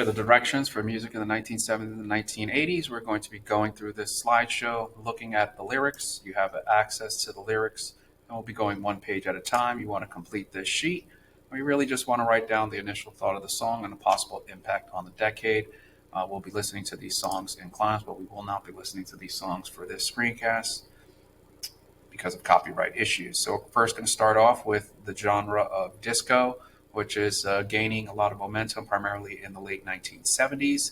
Here are the directions for music in the 1970s and 1980s. We're going to be going through this slideshow, looking at the lyrics. You have access to the lyrics, and we'll be going one page at a time. You want to complete this sheet. We really just want to write down the initial thought of the song and the possible impact on the decade. We'll be listening to these songs in class, but we will not be listening to these songs for this screencast because of copyright issues. So we're first going to start off with the genre of disco, which is gaining a lot of momentum primarily in the late 1970s.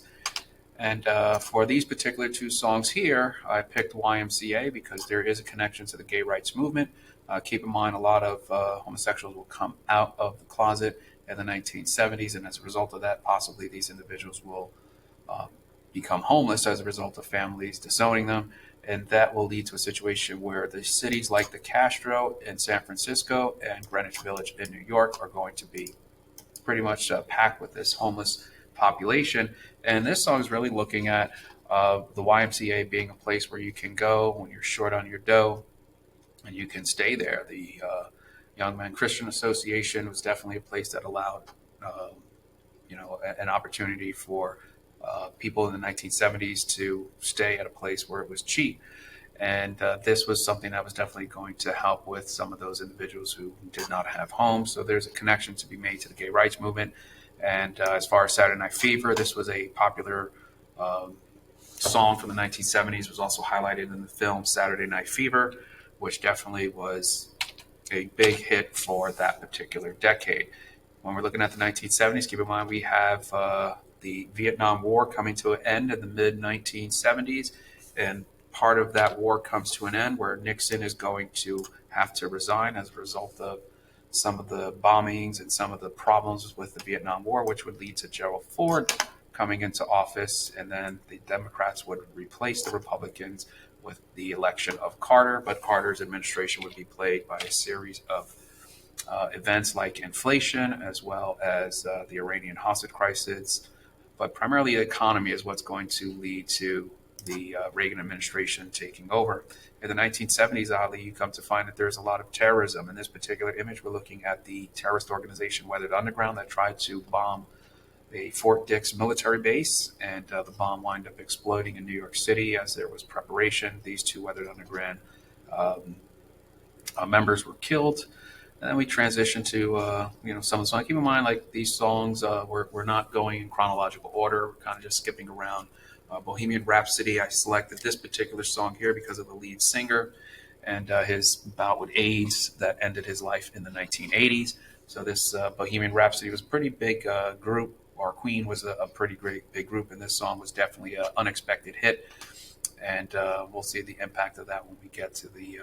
And for these particular two songs here, I picked YMCA because there is a connection to the gay rights movement. Keep in mind, a lot of homosexuals will come out of the closet in the 1970s, and as a result of that, possibly these individuals will become homeless as a result of families disowning them. And that will lead to a situation where the cities like the Castro in San Francisco and Greenwich Village in New York are going to be pretty much packed with this homeless population. And this song is really looking at the YMCA being a place where you can go when you're short on your dough and you can stay there. The Young Men Christian Association was definitely a place that allowed, an opportunity for people in the 1970s to stay at a place where it was cheap. And this was something that was definitely going to help with some of those individuals who did not have homes. So there's a connection to be made to the gay rights movement. And as far as Saturday Night Fever, this was a popular song from the 1970s, was also highlighted in the film Saturday Night Fever, which definitely was a big hit for that particular decade. When we're looking at the 1970s, keep in mind we have the Vietnam War coming to an end in the mid-1970s, and part of that war comes to an end where Nixon is going to have to resign as a result of some of the bombings and some of the problems with the Vietnam War, which would lead to Gerald Ford coming into office, and then the Democrats would replace the Republicans with the election of Carter, but Carter's administration would be plagued by a series of events like inflation as well as the Iranian hostage crisis. But primarily the economy is what's going to lead to the Reagan administration taking over. In the 1970s, oddly, you come to find that there's a lot of terrorism. In this particular image, we're looking at the terrorist organization Weathered Underground that tried to bomb a Fort Dix military base, and the bomb wound up exploding in New York City as there was preparation. These two Weathered Underground members were killed. And then we transition to some of the songs. Keep in mind, like these songs, we're not going in chronological order. We're kind of just skipping around. Bohemian Rhapsody, I selected this particular song here because of the lead singer and his bout with AIDS that ended his life in the 1980s. So this Bohemian Rhapsody was a pretty big group, or Queen was a pretty great big group, and this song was definitely an unexpected hit. And we'll see the impact of that when we get to the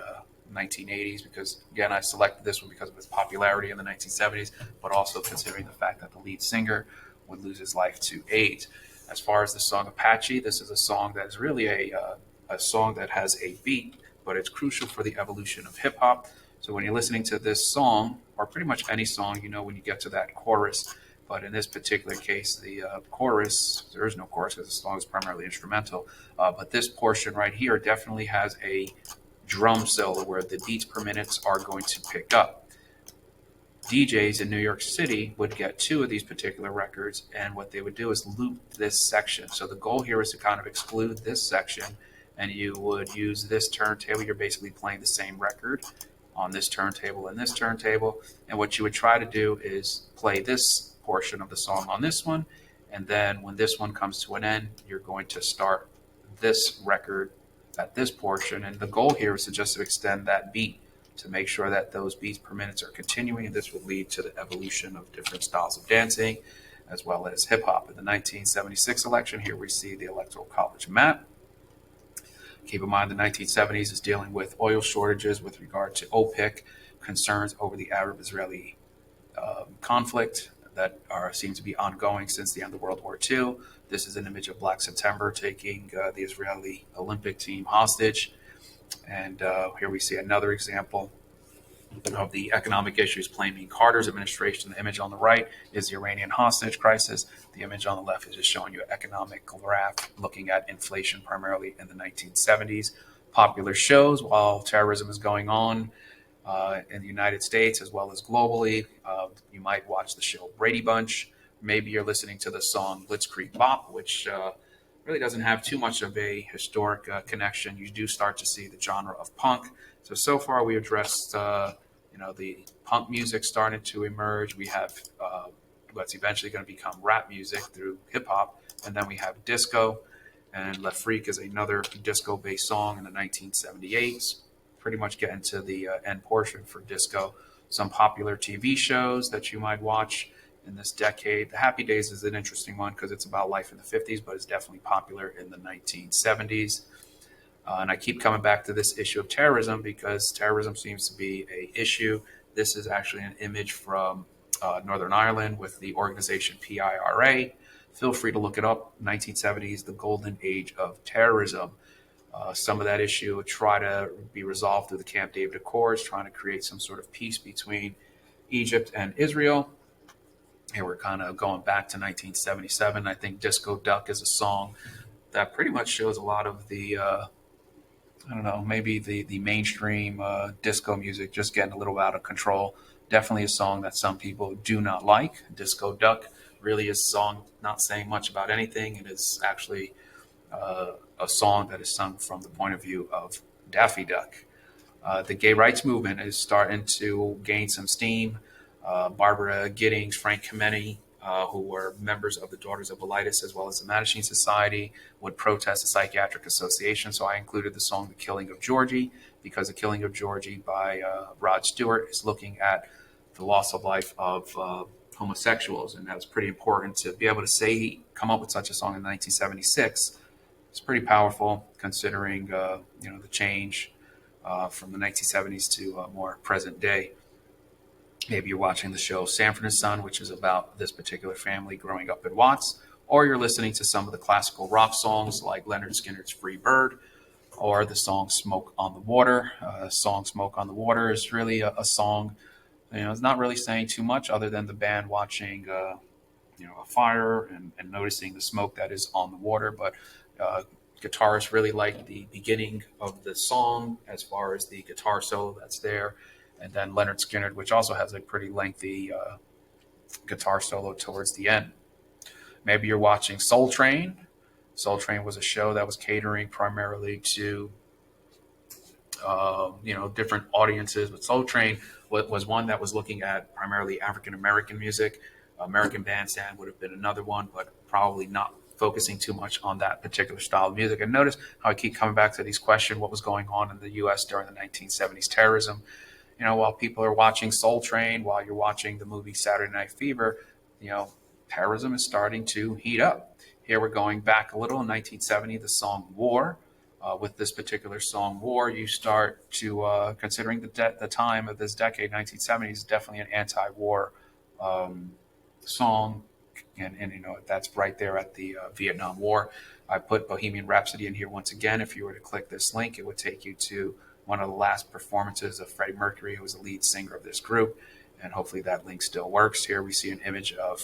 1980s, because again, I selected this one because of its popularity in the 1970s, but also considering the fact that the lead singer would lose his life to AIDS. As far as the song Apache, this is a song that is really a song that has a beat, but it's crucial for the evolution of hip hop. So when you're listening to this song, or pretty much any song, when you get to that chorus. But in this particular case, the chorus, there is no chorus because the song is primarily instrumental. But this portion right here definitely has a drum solo where the beats per minute are going to pick up. DJs in New York City would get two of these particular records, and what they would do is loop this section. So the goal here is to kind of exclude this section, and you would use this turntable. You're basically playing the same record on this turntable and this turntable, and what you would try to do is play this portion of the song on this one, and then when this one comes to an end, you're going to start this record at this portion, and the goal here is to just extend that beat to make sure that those beats per minute are continuing, and this will lead to the evolution of different styles of dancing as well as hip-hop. In the 1976 election, here we see the Electoral College map. Keep in mind the 1970s is dealing with oil shortages with regard to OPEC, concerns over the Arab-Israeli conflict that seem to be ongoing since the end of World War II. This is an image of Black September taking the Israeli Olympic team hostage. And here we see another example of the economic issues plaguing Carter's administration. The image on the right is the Iranian hostage crisis. The image on the left is just showing you an economic graph looking at inflation primarily in the 1970s. Popular shows while terrorism is going on in the United States as well as globally. You might watch the show Brady Bunch. maybe you're listening to the song Blitzkrieg Bop, which really doesn't have too much of a historic connection. You do start to see the genre of punk. So far we addressed, the punk music starting to emerge. We have what's eventually going to become rap music through hip hop, and then we have disco. And La Freak is another disco-based song in the 1978s. Pretty much getting to the end portion for disco. Some popular TV shows that you might watch in this decade. The Happy Days is an interesting one because it's about life in the 50s, but it's definitely popular in the 1970s. And I keep coming back to this issue of terrorism because terrorism seems to be a issue. This is actually an image from Northern Ireland with the organization PIRA. Feel free to look it up. 1970s, the golden age of terrorism. Some of that issue would try to be resolved through the Camp David Accords, trying to create some sort of peace between Egypt and Israel. Here we're kind of going back to 1977. I think Disco Duck is a song that pretty much shows a lot of the, maybe the mainstream disco music just getting a little out of control. Definitely a song that some people do not like. Disco Duck really is a song not saying much about anything. It is actually a song that is sung from the point of view of Daffy Duck. The gay rights movement is starting to gain some steam. Barbara Giddings, Frank Kameny, who were members of the Daughters of Bilitis as well as the Mattachine Society, would protest the Psychiatric Association. So I included the song The Killing of Georgie because The Killing of Georgie by Rod Stewart is looking at the loss of life of homosexuals. And that was pretty important to be able to say, come up with such a song in 1976. It's pretty powerful considering, the change from the 1970s to more present day. Maybe you're watching the show Sanford and Son, which is about this particular family growing up in Watts, or you're listening to some of the classical rock songs like Leonard Skinner's Free Bird, or the song Smoke on the Water. Song Smoke on the Water is really a song, it's not really saying too much other than the band watching, a fire and noticing the smoke that is on the water. But guitarists really like the beginning of the song as far as the guitar solo that's there. And then Leonard Skinner, which also has a pretty lengthy guitar solo towards the end. Maybe you're watching Soul Train. Soul Train was a show that was catering primarily to, different audiences. But Soul Train was one that was looking at primarily African-American music. American Bandstand would have been another one, but probably not focusing too much on that particular style of music. And notice how I keep coming back to these questions, what was going on in the U.S. during the 1970s terrorism. While people are watching Soul Train, while you're watching the movie Saturday Night Fever, terrorism is starting to heat up. Here we're going back a little in 1970, the song War. With this particular song War, you start to, considering the time of this decade, 1970s, definitely an anti-war song. And that's right there at the Vietnam War. I put Bohemian Rhapsody in here once again. If you were to click this link, it would take you to one of the last performances of Freddie Mercury, who was the lead singer of this group. And hopefully that link still works. Here we see an image of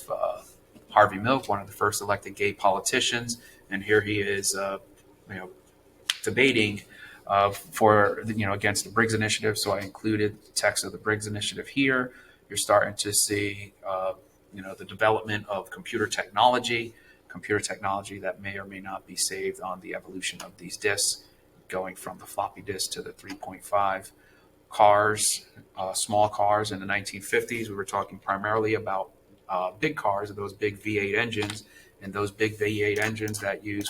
Harvey Milk, one of the first elected gay politicians. And here he is, debating against the Briggs Initiative. So I included the text of the Briggs Initiative here. You're starting to see, the development of computer technology that may or may not be saved on the evolution of these disks, going from the floppy disk to the 3.5. Cars, small cars in the 1950s. We were talking primarily about big cars, those big V8 engines, and those big V8 engines that use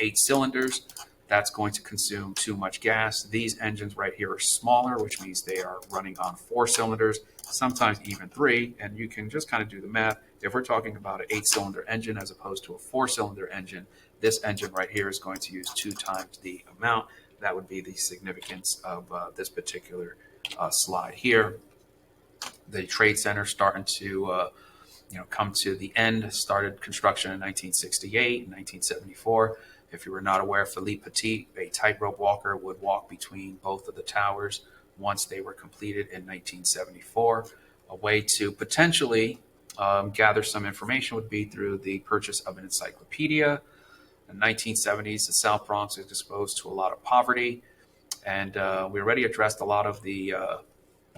8 cylinders. That's going to consume too much gas. These engines right here are smaller, which means they are running on 4 cylinders, sometimes even 3. And you can just kind of do the math. If we're talking about an 8-cylinder engine as opposed to a 4-cylinder engine, this engine right here is going to use 2 times the amount. That would be the significance of this particular slide here. The Trade Center starting to come to the end. Started construction in 1968, 1974. If you were not aware, Philippe Petit, a tightrope walker, would walk between both of the towers once they were completed in 1974. A way to potentially gather some information would be through the purchase of an encyclopedia. In the 1970s, the South Bronx was exposed to a lot of poverty, and we already addressed a lot of the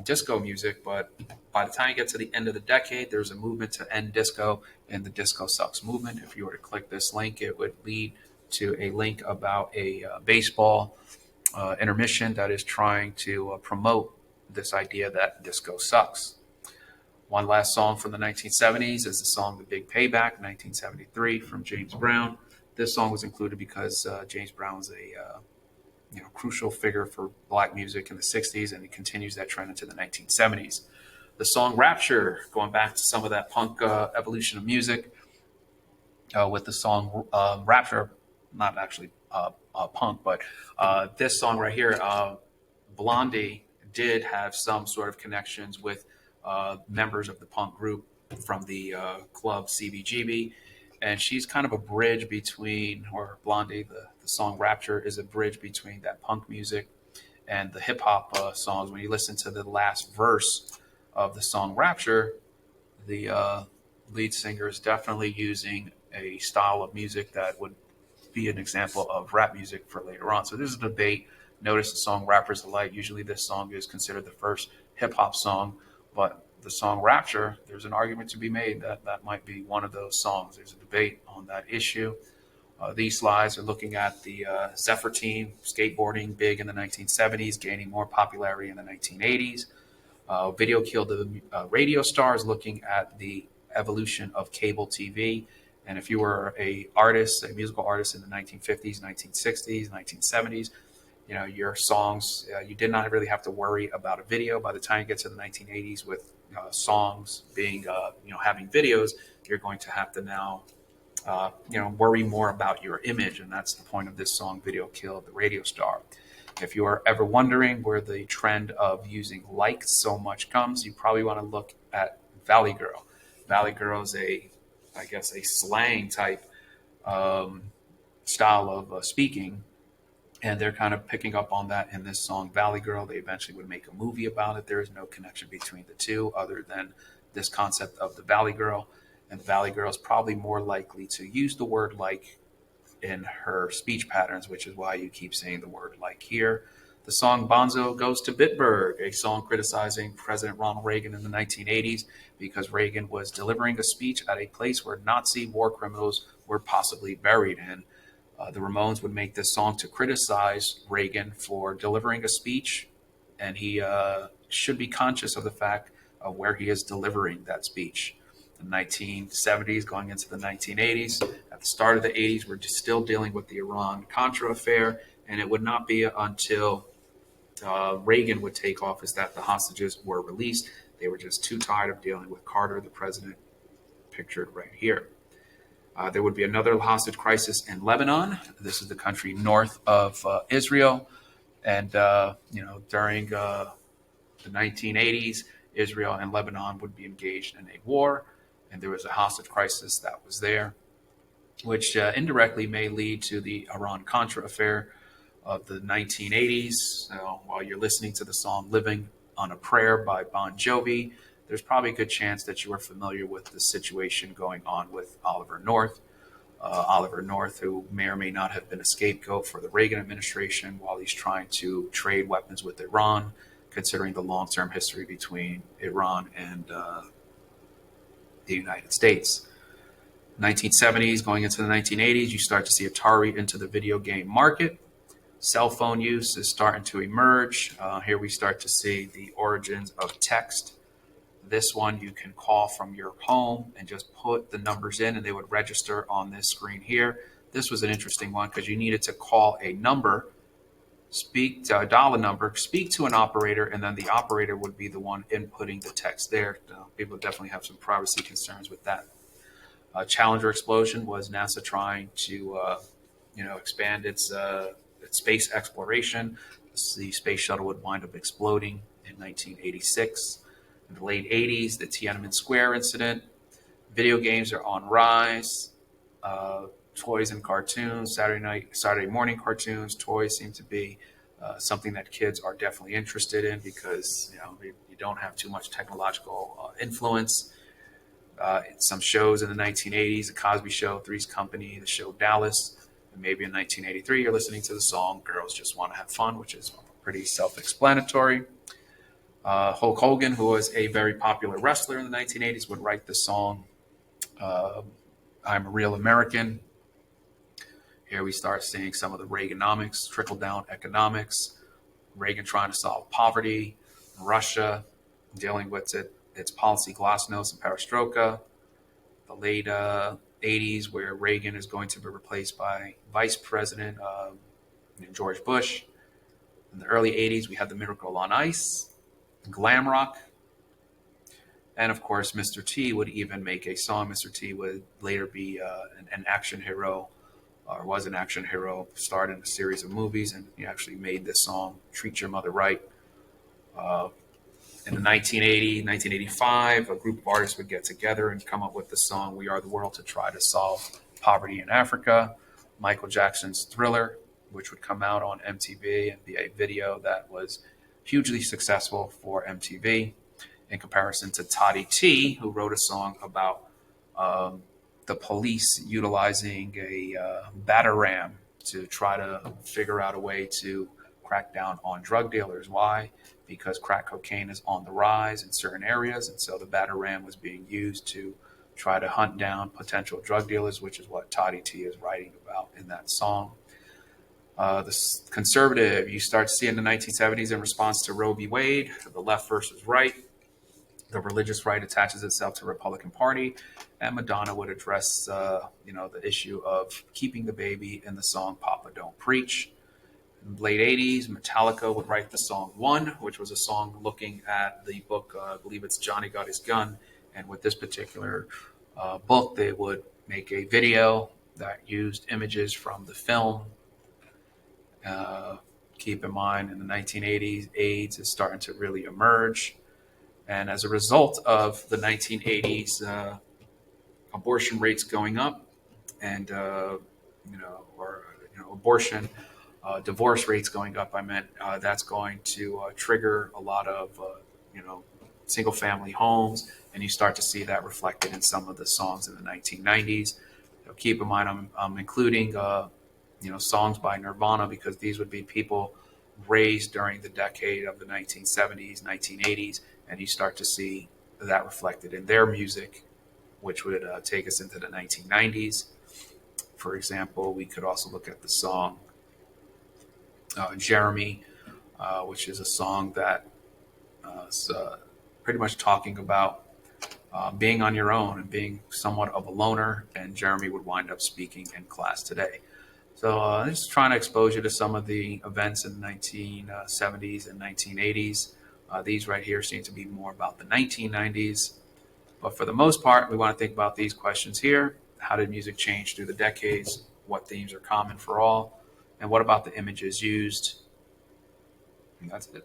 disco music, but by the time you get to the end of the decade, there's a movement to end disco and the Disco Sucks movement. If you were to click this link, it would lead to a link about a baseball intermission that is trying to promote this idea that disco sucks. One last song from the 1970s is the song The Big Payback, 1973, from James Brown. This song was included because James Brown was a crucial figure for black music in the 60s, and it continues that trend into the 1970s. The song Rapture, going back to some of that punk evolution of music, with the song Rapture, not actually punk, but this song right here, Blondie did have some sort of connections with members of the punk group from the club CBGB. And she's kind of a bridge between, or Blondie, the song Rapture is a bridge between that punk music and the hip hop songs. When you listen to the last verse of the song Rapture, the lead singer is definitely using a style of music that would be an example of rap music for later on. So there's a debate. Notice the song Rapper's Delight. Usually this song is considered the first hip hop song, but the song Rapture, there's an argument to be made that that might be one of those songs. There's a debate on that issue. These slides are looking at the Zephyr Team skateboarding big in the 1970s, gaining more popularity in the 1980s. Video Killed the Radio Stars, looking at the evolution of cable TV. And if you were a musical artist in the 1950s, 1960s, 1970s, your songs, you did not really have to worry about a video. By the time you get to the 1980s with songs being, having videos, you're going to have to now, worry more about your image. And that's the point of this song, Video Killed the Radio Star. If you are ever wondering where the trend of using like so much comes, you probably want to look at Valley Girl. Valley Girl is a slang type style of speaking. And they're kind of picking up on that in this song, Valley Girl. They eventually would make a movie about it. There is no connection between the two other than this concept of the Valley Girl. And the Valley Girl is probably more likely to use the word like in her speech patterns, which is why you keep saying the word like here. The song Bonzo Goes to Bitburg, a song criticizing President Ronald Reagan in the 1980s because Reagan was delivering a speech at a place where Nazi war criminals were possibly buried in. The Ramones would make this song to criticize Reagan for delivering a speech, and he should be conscious of the fact of where he is delivering that speech. The 1970s going into the 1980s, at the start of the 80s, we're just still dealing with the Iran-Contra affair, and it would not be until Reagan would take office that the hostages were released. They were just too tired of dealing with Carter, the president, pictured right here. There would be another hostage crisis in Lebanon. This is the country north of Israel. And, during the 1980s, Israel and Lebanon would be engaged in a war. And there was a hostage crisis that was there, which indirectly may lead to the Iran-Contra affair of the 1980s. While you're listening to the song Living on a Prayer by Bon Jovi, there's probably a good chance that you are familiar with the situation going on with Oliver North. Oliver North, who may or may not have been a scapegoat for the Reagan administration while he's trying to trade weapons with Iran, considering the long-term history between Iran and the United States. 1970s going into the 1980s, you start to see Atari into the video game market. Cell phone use is starting to emerge. Here we start to see the origins of text. This one you can call from your home and just put the numbers in and they would register on this screen here. This was an interesting one because you needed to call a number, speak to a dollar number, speak to an operator, and then the operator would be the one inputting the text there. People definitely have some privacy concerns with that. Challenger explosion was NASA trying to expand its space exploration. The space shuttle would wind up exploding in 1986. In the late 80s, the Tiananmen Square incident. Video games are on rise. Toys and cartoons, Saturday morning cartoons, toys seem to be something that kids are definitely interested in because you don't have too much technological influence. Some shows in the 1980s, The Cosby Show, Three's Company, the show Dallas, and maybe in 1983 you're listening to the song Girls Just Want to Have Fun, which is pretty self-explanatory. Hulk Hogan, who was a very popular wrestler in the 1980s, would write the song uh, I'm a Real American. Here we start seeing some of the Reaganomics, trickle down economics, Reagan trying to solve poverty, Russia dealing with its policy glasnost and perestroika, the late 80s, where Reagan is going to be replaced by Vice President George Bush. In the early 80s, we had the Miracle on Ice, glam rock, and of course, Mr. T would even make a song. Mr. T would later be an action hero, or was an action hero, starred in a series of movies, and he actually made this song, Treat Your Mother Right. Uh, in the 1980, 1985, a group of artists would get together and come up with the song We Are the World to try to solve poverty in Africa. Michael Jackson's Thriller, which would come out on MTV and be a video that was hugely successful for MTV, in comparison to Toddy T, who wrote a song about the police utilizing a Batarang to try to figure out a way to crack down on drug dealers. Why? Because crack cocaine is on the rise in certain areas, and so the Batarang was being used to try to hunt down potential drug dealers, which is what Toddy T is writing about in that song. The conservative, you start to see in the 1970s in response to Roe v. Wade, the left versus right. The religious right attaches itself to the Republican Party, and Madonna would address, the issue of keeping the baby in the song "Papa Don't Preach." In the late '80s, Metallica would write the song "One," which was a song looking at the book. I believe it's Johnny Got His Gun, and with this particular book, they would make a video that used images from the film. Keep in mind, in the 1980s, AIDS is starting to really emerge. And as a result of the 1980s abortion rates going up, and abortion divorce rates going up, I meant that's going to trigger a lot of single family homes, and you start to see that reflected in some of the songs in the 1990s. Keep in mind, I'm including songs by Nirvana, because these would be people raised during the decade of the 1970s, 1980s, and you start to see that reflected in their music, which would take us into the 1990s. For example, we could also look at the song Jeremy, which is a song that is pretty much talking about being on your own and being somewhat of a loner, and Jeremy would wind up speaking in class today. So just trying to expose you to some of the events in the 1970s and 1980s. These right here seem to be more about the 1990s. But for the most part, we want to think about these questions here. How did music change through the decades? What themes are common for all? And what about the images used? And that's it.